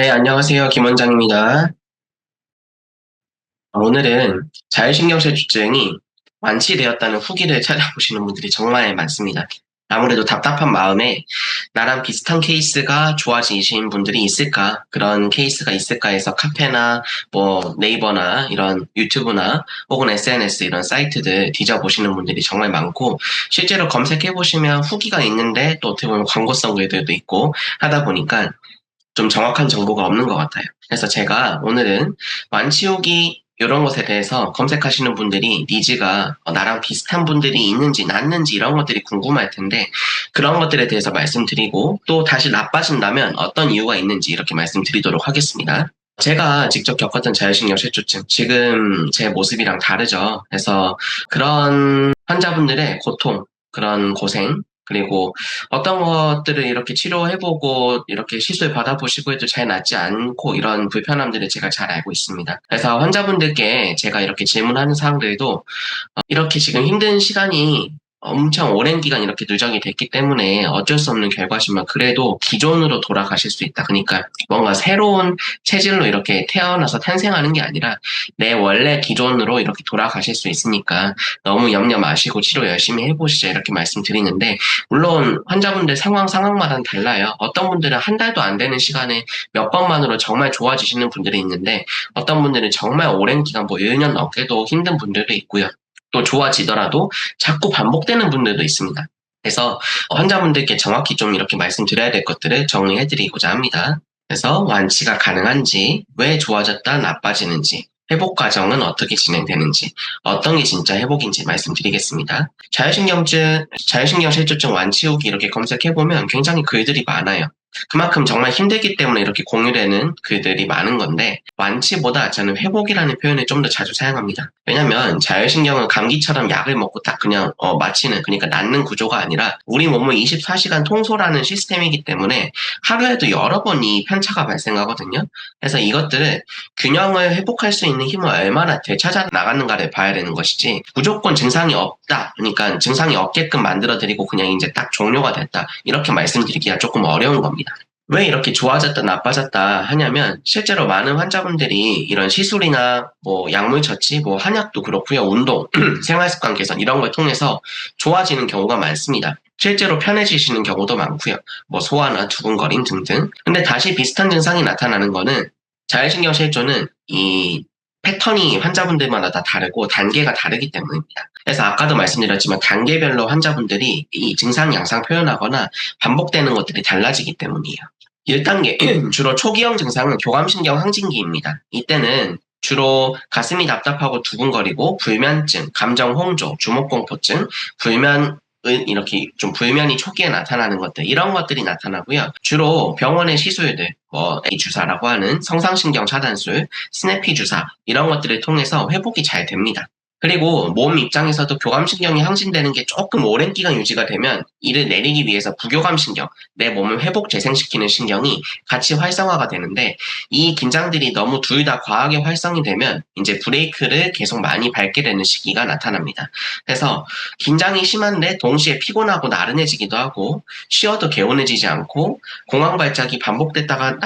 네, 안녕하세요. 김 원장입니다. 오늘은 자율신경쇠주증이 완치되었다는 후기를 찾아보시는 분들이 정말 많습니다. 아무래도 답답한 마음에 나랑 비슷한 케이스가 좋아지신 분들이 있을까, 그런 케이스가 있을까 해서 카페나 뭐 네이버나 이런 유튜브나 혹은 SNS 이런 사이트들 뒤져보시는 분들이 정말 많고, 실제로 검색해보시면 후기가 있는데 또 어떻게 보면 광고성 글들도 있고 하다 보니까 좀 정확한 정보가 없는 것 같아요. 그래서 제가 오늘은 완치후기 이런 것에 대해서 검색하시는 분들이 니즈가 나랑 비슷한 분들이 있는지 낮는지 이런 것들이 궁금할 텐데, 그런 것들에 대해서 말씀드리고 또 다시 나빠진다면 어떤 이유가 있는지 이렇게 말씀드리도록 하겠습니다. 제가 직접 겪었던 자율신경쇠조증, 지금 제 모습이랑 다르죠. 그래서 그런 환자분들의 고통, 그런 고생, 그리고 어떤 것들을 이렇게 치료해보고 이렇게 시술 받아보시고 해도 잘 낫지 않고 이런 불편함들을 제가 잘 알고 있습니다. 그래서 환자분들께 제가 이렇게 질문하는 사항들도 이렇게 지금 힘든 시간이 엄청 오랜 기간 이렇게 누적이 됐기 때문에 어쩔 수 없는 결과지만 그래도 기존으로 돌아가실 수 있다. 그러니까 뭔가 새로운 체질로 이렇게 태어나서 탄생하는 게 아니라 내 원래 기존으로 이렇게 돌아가실 수 있으니까 너무 염려 마시고 치료 열심히 해보시죠. 이렇게 말씀드리는데, 물론 환자분들 상황마다 달라요. 어떤 분들은 한 달도 안 되는 시간에 몇 번만으로 정말 좋아지시는 분들이 있는데, 어떤 분들은 정말 오랜 기간 뭐 1년 넘게도 힘든 분들도 있고요. 또 좋아지더라도 자꾸 반복되는 분들도 있습니다. 그래서 환자분들께 정확히 좀 이렇게 말씀드려야 될 것들을 정리해드리고자 합니다. 그래서 완치가 가능한지, 왜 좋아졌다 나빠지는지, 회복 과정은 어떻게 진행되는지, 어떤 게 진짜 회복인지 말씀드리겠습니다. 자율신경실조증 완치 후기 이렇게 검색해보면 굉장히 글들이 많아요. 그만큼 정말 힘들기 때문에 이렇게 공유되는 글들이 많은 건데, 완치보다 저는 회복이라는 표현을 좀 더 자주 사용합니다. 왜냐면 자율신경은 감기처럼 약을 먹고 딱 그냥 마치는, 그러니까 낫는 구조가 아니라 우리 몸은 24시간 통솔하는 시스템이기 때문에 하루에도 여러 번 이 편차가 발생하거든요. 그래서 이것들을 균형을 회복할 수 있는 힘을 얼마나 되찾아 나가는가를 봐야 되는 것이지, 무조건 증상이 없다, 그러니까 증상이 없게끔 만들어드리고 그냥 이제 딱 종료가 됐다, 이렇게 말씀드리기가 조금 어려운 겁니다. 왜 이렇게 좋아졌다 나빠졌다 하냐면, 실제로 많은 환자분들이 이런 시술이나 뭐 약물 처치, 뭐 한약도 그렇고요, 운동, 생활습관 개선 이런 걸 통해서 좋아지는 경우가 많습니다. 실제로 편해지시는 경우도 많고요. 뭐 소화나 두근거림 등등. 근데 다시 비슷한 증상이 나타나는 거는, 자율신경실조는 이 패턴이 환자분들마다 다 다르고 단계가 다르기 때문입니다. 그래서 아까도 말씀드렸지만 단계별로 환자분들이 이 증상 양상 표현하거나 반복되는 것들이 달라지기 때문이에요. 1단계, 주로 초기형 증상은 교감신경 항진기입니다. 이때는 주로 가슴이 답답하고 두근거리고 불면증, 감정 홍조, 주목공포증, 불면 이렇게 좀 불면이 초기에 나타나는 것들, 이런 것들이 나타나고요. 주로 병원의 시술들, 뭐 A 주사라고 하는 성상신경 차단술, 스내피 주사 이런 것들을 통해서 회복이 잘 됩니다. 그리고 몸 입장에서도 교감신경이 항진되는 게 조금 오랜 기간 유지가 되면 이를 내리기 위해서 부교감신경, 내 몸을 회복 재생시키는 신경이 같이 활성화가 되는데, 이 긴장들이 너무 둘 다 과하게 활성이 되면 이제 브레이크를 계속 많이 밟게 되는 시기가 나타납니다. 그래서 긴장이 심한데 동시에 피곤하고 나른해지기도 하고, 쉬어도 개운해지지 않고, 공황 발작이 반복됐다가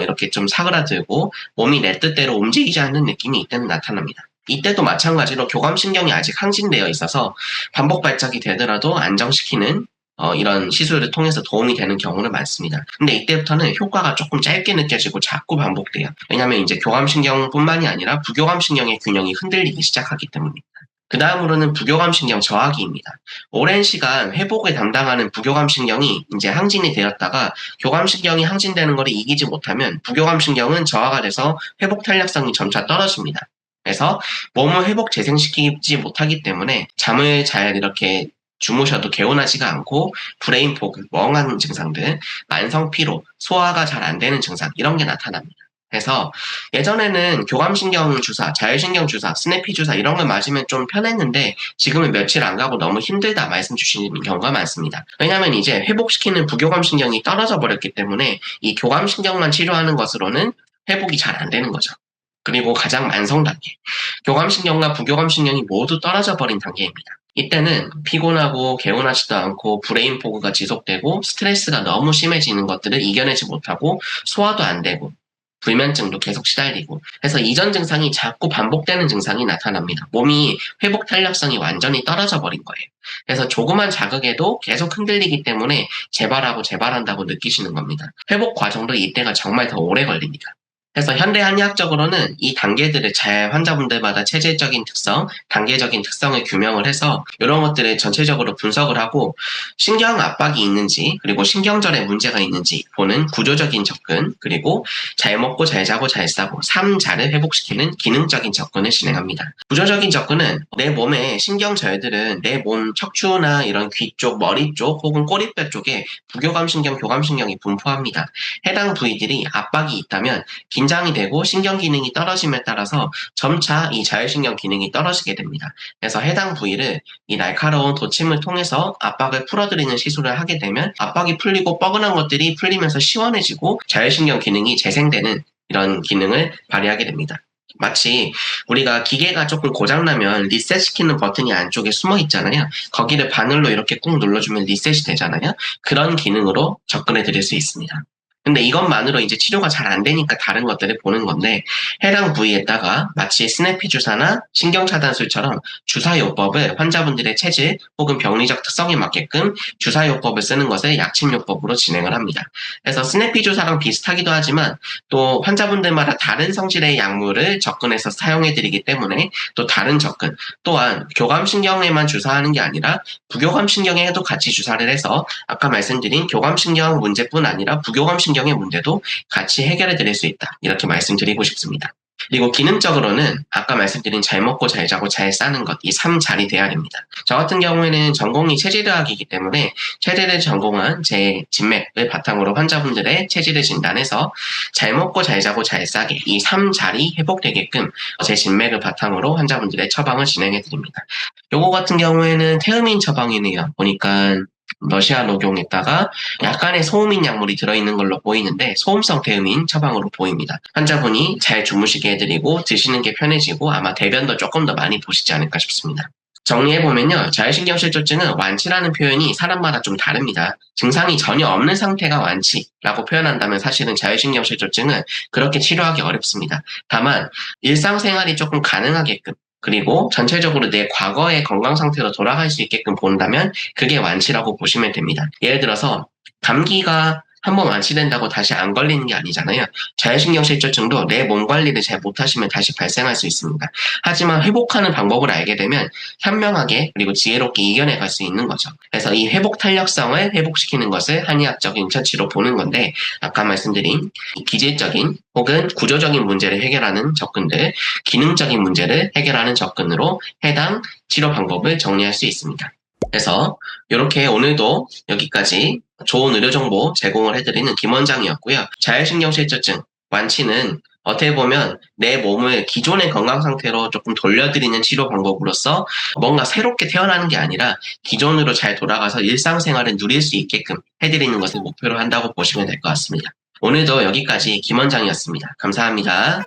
이렇게 좀 사그라들고 몸이 내 뜻대로 움직이지 않는 느낌이 이때는 나타납니다. 이때도 마찬가지로 교감신경이 아직 항진되어 있어서 반복 발작이 되더라도 안정시키는 이런 시술을 통해서 도움이 되는 경우는 많습니다. 근데 이때부터는 효과가 조금 짧게 느껴지고 자꾸 반복돼요. 왜냐하면 이제 교감신경뿐만이 아니라 부교감신경의 균형이 흔들리기 시작하기 때문입니다. 그 다음으로는 부교감신경 저하기입니다. 오랜 시간 회복을 담당하는 부교감신경이 이제 항진이 되었다가 교감신경이 항진되는 것을 이기지 못하면 부교감신경은 저하가 돼서 회복 탄력성이 점차 떨어집니다. 그래서 몸을 회복 재생시키지 못하기 때문에 잠을 잘 이렇게 주무셔도 개운하지가 않고 브레인 포그, 멍한 증상들, 만성 피로, 소화가 잘 안 되는 증상 이런 게 나타납니다. 그래서 예전에는 교감신경 주사, 자율신경 주사, 스내피 주사 이런 걸 맞으면 좀 편했는데 지금은 며칠 안 가고 너무 힘들다 말씀 주시는 경우가 많습니다. 왜냐하면 이제 회복시키는 부교감신경이 떨어져 버렸기 때문에 이 교감신경만 치료하는 것으로는 회복이 잘 안 되는 거죠. 그리고 가장 만성 단계, 교감신경과 부교감신경이 모두 떨어져 버린 단계입니다. 이때는 피곤하고 개운하지도 않고 브레인 포그가 지속되고 스트레스가 너무 심해지는 것들을 이겨내지 못하고 소화도 안 되고 불면증도 계속 시달리고 해서 이전 증상이 자꾸 반복되는 증상이 나타납니다. 몸이 회복 탄력성이 완전히 떨어져 버린 거예요. 그래서 조그만 자극에도 계속 흔들리기 때문에 재발하고 재발한다고 느끼시는 겁니다. 회복 과정도 이때가 정말 더 오래 걸립니다. 그래서 현대 한의학적으로는 이 단계들을 잘 환자분들마다 체질적인 특성, 단계적인 특성을 규명을 해서 이런 것들을 전체적으로 분석을 하고 신경 압박이 있는지 그리고 신경절에 문제가 있는지 보는 구조적인 접근 그리고 잘 먹고 잘 자고 잘 싸고 삶잘을 회복시키는 기능적인 접근을 진행합니다. 구조적인 접근은 내 몸의 신경절들은 내 몸 척추나 이런 귀 쪽, 머리 쪽 혹은 꼬리뼈 쪽에 부교감신경, 교감신경이 분포합니다. 해당 부위들이 압박이 있다면 긴장이 되고 신경 기능이 떨어짐에 따라서 점차 이 자율신경 기능이 떨어지게 됩니다. 그래서 해당 부위를 이 날카로운 도침을 통해서 압박을 풀어드리는 시술을 하게 되면 압박이 풀리고 뻐근한 것들이 풀리면서 시원해지고 자율신경 기능이 재생되는 이런 기능을 발휘하게 됩니다. 마치 우리가 기계가 조금 고장나면 리셋시키는 버튼이 안쪽에 숨어 있잖아요. 거기를 바늘로 이렇게 꾹 눌러주면 리셋이 되잖아요. 그런 기능으로 접근해 드릴 수 있습니다. 근데 이것만으로 이제 치료가 잘 안 되니까 다른 것들을 보는 건데 해당 부위에다가 마치 스냅피 주사나 신경차단술처럼 주사요법을 환자분들의 체질 혹은 병리적 특성에 맞게끔 주사요법을 쓰는 것을 약침요법으로 진행을 합니다. 그래서 스냅피 주사랑 비슷하기도 하지만 또 환자분들마다 다른 성질의 약물을 접근해서 사용해드리기 때문에 또 다른 접근 또한 교감신경에만 주사하는 게 아니라 부교감신경에도 같이 주사를 해서 아까 말씀드린 교감신경 문제뿐 아니라 부교감신경의 문제도 같이 해결해 드릴 수 있다. 이렇게 말씀드리고 싶습니다. 그리고 기능적으로는 아까 말씀드린 잘 먹고 잘 자고 잘 싸는 것, 이 3잘이 돼야 됩니다. 저 같은 경우에는 전공이 체질의학이기 때문에 체질을 전공한 제 진맥을 바탕으로 환자분들의 체질을 진단해서 잘 먹고 잘 자고 잘 싸게 이 3잘이 회복되게끔 제 진맥을 바탕으로 환자분들의 처방을 진행해 드립니다. 요거 같은 경우에는 태음인 처방이네요. 보니까 러시아 녹용에다가 약간의 소음인 약물이 들어있는 걸로 보이는데 소음성 태음인 처방으로 보입니다. 환자분이 잘 주무시게 해드리고 드시는 게 편해지고 아마 대변도 조금 더 많이 보시지 않을까 싶습니다. 정리해보면요. 자율신경실조증은 완치라는 표현이 사람마다 좀 다릅니다. 증상이 전혀 없는 상태가 완치라고 표현한다면 사실은 자율신경실조증은 그렇게 치료하기 어렵습니다. 다만 일상생활이 조금 가능하게끔 그리고 전체적으로 내 과거의 건강 상태로 돌아갈 수 있게끔 본다면 그게 완치라고 보시면 됩니다. 예를 들어서 감기가 한번 완치된다고 다시 안 걸리는 게 아니잖아요. 자율신경실조증도 내 몸 관리를 잘 못하시면 다시 발생할 수 있습니다. 하지만 회복하는 방법을 알게 되면 현명하게 그리고 지혜롭게 이겨내갈 수 있는 거죠. 그래서 이 회복 탄력성을 회복시키는 것을 한의학적인 처치로 보는 건데 아까 말씀드린 기질적인 혹은 구조적인 문제를 해결하는 접근들, 기능적인 문제를 해결하는 접근으로 해당 치료 방법을 정리할 수 있습니다. 그래서 이렇게 오늘도 여기까지 좋은 의료 정보 제공을 해드리는 김원장이었고요. 자율신경실조증 완치는 어떻게 보면 내 몸을 기존의 건강 상태로 조금 돌려드리는 치료 방법으로서 뭔가 새롭게 태어나는 게 아니라 기존으로 잘 돌아가서 일상생활을 누릴 수 있게끔 해드리는 것을 목표로 한다고 보시면 될 것 같습니다. 오늘도 여기까지 김원장이었습니다. 감사합니다.